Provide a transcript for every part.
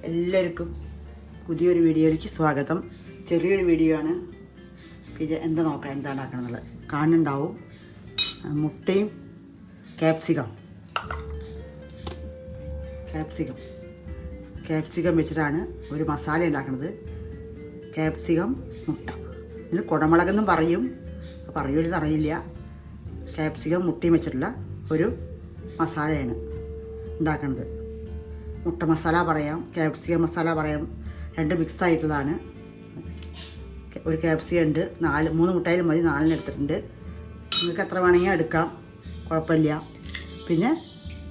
എല്ലാവർക്കും പുതിയൊരു വീഡിയോയിലേക്ക് സ്വാഗതം. ചെറിയൊരു വീഡിയോ ആണ്. പിന്നെ എന്താ നോക്കാം എന്താ ഉണ്ടാക്കണം എന്നുള്ളത് കാണുന്നുണ്ടാവും. മുട്ടയും ക്യാപ്സിക്കം വെച്ചിട്ടാണ് ഒരു മസാല ഉണ്ടാക്കുന്നത്. ക്യാപ്സിക്കം മുട്ട, ഇതിന് കുടമുളകെന്നും പറയുമെന്ന് അറിയില്ല. ക്യാപ്സിക്കം മുട്ടയും വെച്ചിട്ടുള്ള ഒരു മസാലയാണ് ഉണ്ടാക്കുന്നത്. മുട്ട മസാല പറയാം, ക്യാപ്സിക്കം മസാല പറയാം, രണ്ട് മിക്സ് ആയിട്ടുള്ളതാണ്. ഒരു ക്യാപ്സിക്കം ഉണ്ട്, 3 മുട്ടയിലും മതി, 4 എടുത്തിട്ടുണ്ട്. നിങ്ങൾക്ക് എത്ര വേണമെങ്കിൽ എടുക്കാം, കുഴപ്പമില്ല. പിന്നെ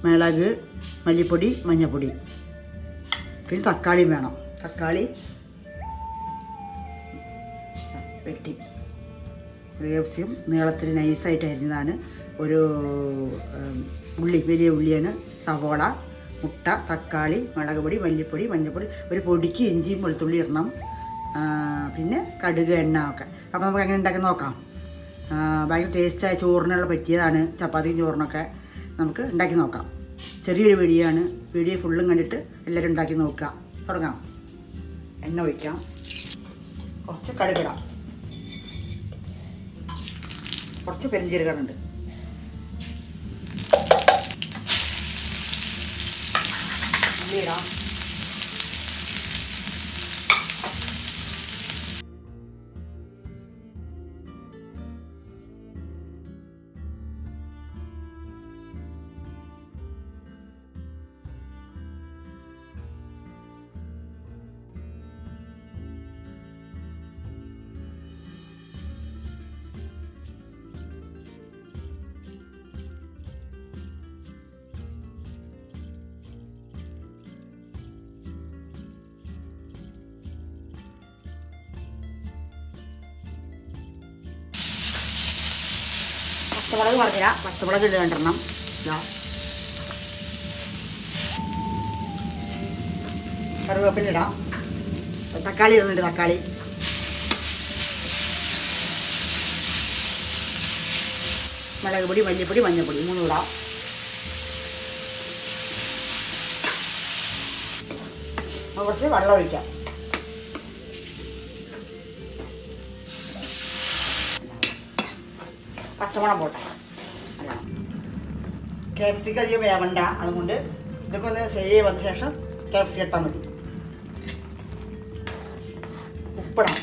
മുളക്, മല്ലിപ്പൊടി, മഞ്ഞൾപ്പൊടി, പിന്നെ തക്കാളിയും വേണം. തക്കാളി വെട്ടി, ഒരു ക്യാപ്സിക്കം നീളത്തിൽ നൈസായിട്ട് അരിഞ്ഞതാണ്. ഒരു വലിയ ഉള്ളിയാണ്. സവോള, മുട്ട, തക്കാളി, മുളക് പൊടി, മല്ലിപ്പൊടി, മഞ്ഞൾപ്പൊടി, ഒരു പൊടിക്ക് ഇഞ്ചിയും വെളുത്തുള്ളി ഇടണം. പിന്നെ കടുക്, എണ്ണ ഒക്കെ. അപ്പോൾ നമുക്ക് എങ്ങനെ ഉണ്ടാക്കി നോക്കാം. ഭയങ്കര ടേസ്റ്റായ ചോറിനുള്ള പറ്റിയതാണ്. ചപ്പാത്തിയും ചോറിനൊക്കെ നമുക്ക് ഉണ്ടാക്കി നോക്കാം. ചെറിയൊരു വീഡിയോ ആണ്. വീഡിയോ ഫുള്ളും കണ്ടിട്ട് എല്ലാവരും ഉണ്ടാക്കി നോക്കുക. തുടങ്ങാം. എണ്ണ ഒഴിക്കാം, കുറച്ച് കടുകിടാം, കുറച്ച് പെരിഞ്ചീരകമുണ്ട്, ഇടാം. പച്ചമുളക് പറഞ്ഞില്ല, പച്ചമുളക് ഇടണം. കറിവേപ്പില ഇടാം. തക്കാളി ഇടുന്നുണ്ട്, തക്കാളി, മുളക് പൊടി, മല്ലിപ്പൊടി, മഞ്ഞൾപ്പൊടി 3 ഇടാം. കുറച്ച് വെള്ളം ഒഴിക്കാം. പച്ചമുളക് പോട്ടെ. അല്ല, ക്യാപ്സിക്കം അധികം വേവണ്ട, അതുകൊണ്ട് ഇതൊക്കെ ഒന്ന് ശരിയായി വന്ന ശേഷം ക്യാപ്സിക്കം ഇട്ടാൽ മതി. ഉപ്പിടാം.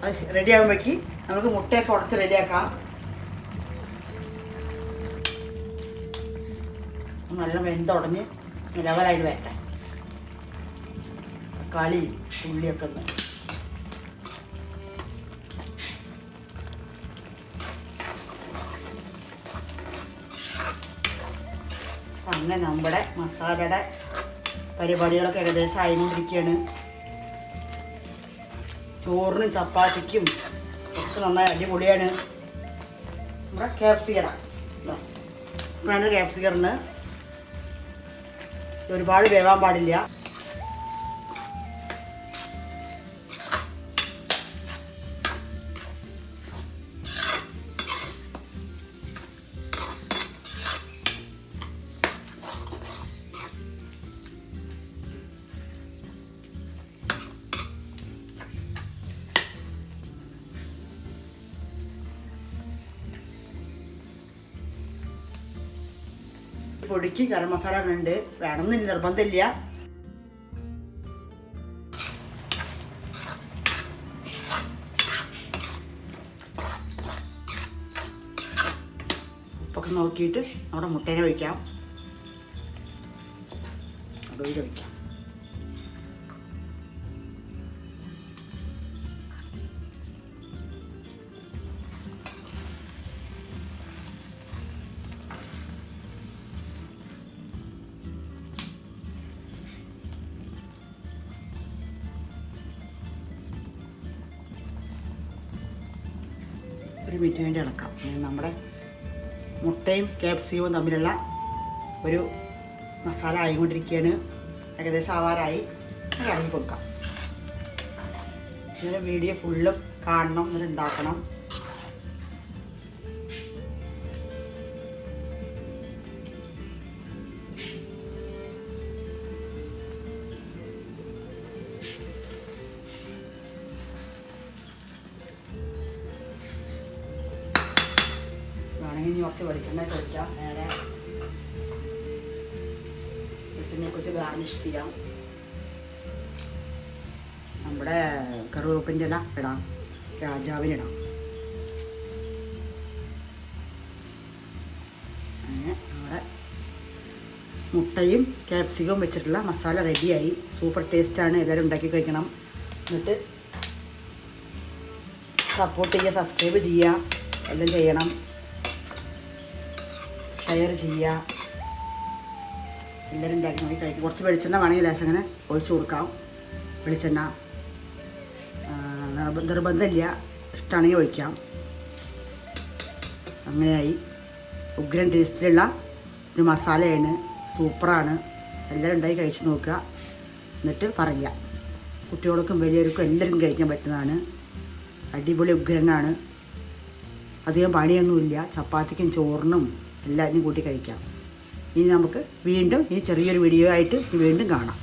അത് റെഡി ആകുമ്പോഴേക്ക് നമുക്ക് മുട്ടയൊക്കെ ഉടച്ച് റെഡിയാക്കാം. നല്ല വെന്തുടഞ്ഞ് ലെവലായിട്ട് വരട്ടെ. തക്കാളി ഉള്ളിയൊക്കെ ഒന്ന് അങ്ങനെ നമ്മുടെ മസാലയുടെ പരിപാടികളൊക്കെ ഏകദേശം ആയിക്കൊണ്ടിരിക്കുകയാണ്. ചോറിനും ചപ്പാത്തിക്കും ഒക്കെ നന്നായി അടിപൊളിയാണ്. നമ്മുടെ ക്യാപ്സിക്കം ഇപ്പോഴാണ് ക്യാപ്സിക്കം. ഒരുപാട് വേവാൻ പാടില്ല. പൊടിക്ക് ഗരം മസാല ഉണ്ട്, വേണമെന്നില്ല, നിർബന്ധമില്ല. ഉപ്പൊക്കെ നോക്കിയിട്ട് നമ്മുടെ മുട്ടേനെ ഒഴിക്കാം. ഒഴിക്കാം. ഒരു മിനിറ്റ് വേണ്ടി ഇളക്കാം. നമ്മുടെ മുട്ടയും ക്യാപ്സിക്കവും തമ്മിലുള്ള ഒരു മസാല ആയിക്കൊണ്ടിരിക്കുകയാണ്. ഏകദേശം ആവാറായി. ഇറങ്ങി കൊടുക്കാം. ഇങ്ങനെ വീഡിയോ ഫുള്ളും കാണണം, എന്നിട്ട് ഉണ്ടാക്കണം. ഇനി കുറച്ച് വെളിച്ചെണ്ണ ഒഴിക്കാം. നേരെ വെളിച്ചെണ്ണയെ കുറിച്ച് ഗാർണിഷ് ചെയ്യാം. നമ്മുടെ കറിവേപ്പിൻ്റെ ഇല ഇടാം, രാജാവിനിടാം. അങ്ങനെ നമ്മുടെ മുട്ടയും ക്യാപ്സിക്കവും വെച്ചിട്ടുള്ള മസാല റെഡിയായി. സൂപ്പർ ടേസ്റ്റാണ്, എല്ലാവരും ഉണ്ടാക്കി കഴിക്കണം. എന്നിട്ട് സപ്പോർട്ട് ചെയ്യുക, സബ്സ്ക്രൈബ് ചെയ്യുക, എല്ലാം ചെയ്യണം, ഷെയർ ചെയ്യുക. എല്ലാവരും ഉണ്ടാക്കി നോക്കി കഴിക്കും. കുറച്ച് വെളിച്ചെണ്ണ വേണമെങ്കിൽ ലേശം അങ്ങനെ ഒഴിച്ചു കൊടുക്കാം. വെളിച്ചെണ്ണ നിർബന്ധമില്ല, ഇഷ്ടമാണെങ്കിൽ ഒഴിക്കാം. അങ്ങനെയായി ഉഗ്രൻ ടേസ്റ്റിലുള്ള ഒരു മസാലയാണ്, സൂപ്പറാണ്. എല്ലാവരും ഉണ്ടാക്കി കഴിച്ച് നോക്കുക, എന്നിട്ട് പറയുക. കുട്ടികൾക്കും വലിയവർക്കും എല്ലാവർക്കും കഴിക്കാൻ പറ്റുന്നതാണ്. അടിപൊളി ഉഗ്രനാണ്. അധികം പണിയൊന്നുമില്ല. ചപ്പാത്തിക്കും ചോറിനും എല്ലാവരും കൂട്ടി കഴിക്കാം. ഇനി നമുക്ക് വീണ്ടും ചെറിയൊരു വീഡിയോ ആയിട്ട് വീണ്ടും കാണാം.